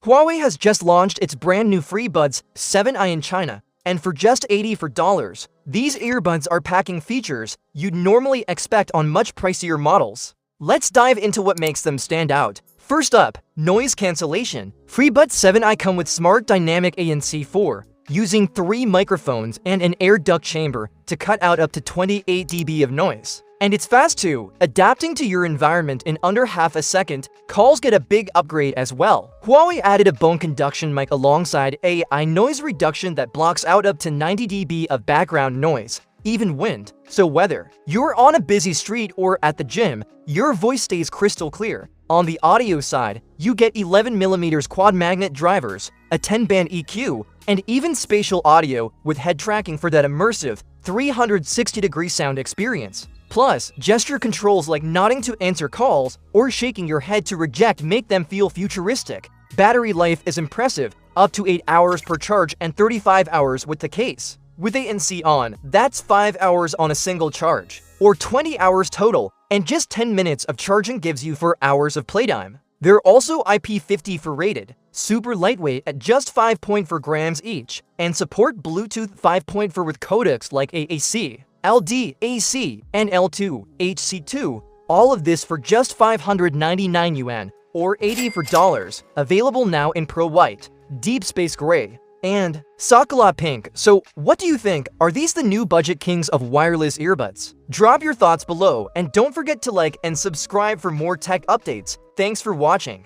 Huawei has just launched its brand new FreeBuds 7i in China, and for just $80, these earbuds are packing features you'd normally expect on much pricier models. Let's dive into what makes them stand out. First up, noise cancellation. FreeBuds 7i come with smart dynamic ANC4, using 3 microphones and an air duct chamber to cut out up to 28 dB of noise. And it's fast too, adapting to your environment in under half a second. Calls get a big upgrade as well. Huawei added a bone conduction mic alongside AI noise reduction that blocks out up to 90 dB of background noise, even wind. So whether you're on a busy street or at the gym, your voice stays crystal clear. On the audio side, you get 11mm quad magnet drivers, a 10-band EQ, and even spatial audio with head tracking for that immersive 360-degree sound experience. Plus, gesture controls like nodding to answer calls or shaking your head to reject make them feel futuristic. Battery life is impressive, up to 8 hours per charge and 35 hours with the case. With ANC on, that's 5 hours on a single charge, or 20 hours total, and just 10 minutes of charging gives you 4 hours of playtime. They're also IP54 rated, super lightweight at just 5.4 grams each, and support Bluetooth 5.4 with codecs like AAC, LDAC, and L2, HC2, all of this for just 599 yuan, or $80. Available now in Pro White, Deep Space Gray, and Sakala Pink. So what do you think? Are these the new budget kings of wireless earbuds? Drop your thoughts below, and don't forget to like and subscribe for more tech updates. Thanks for watching.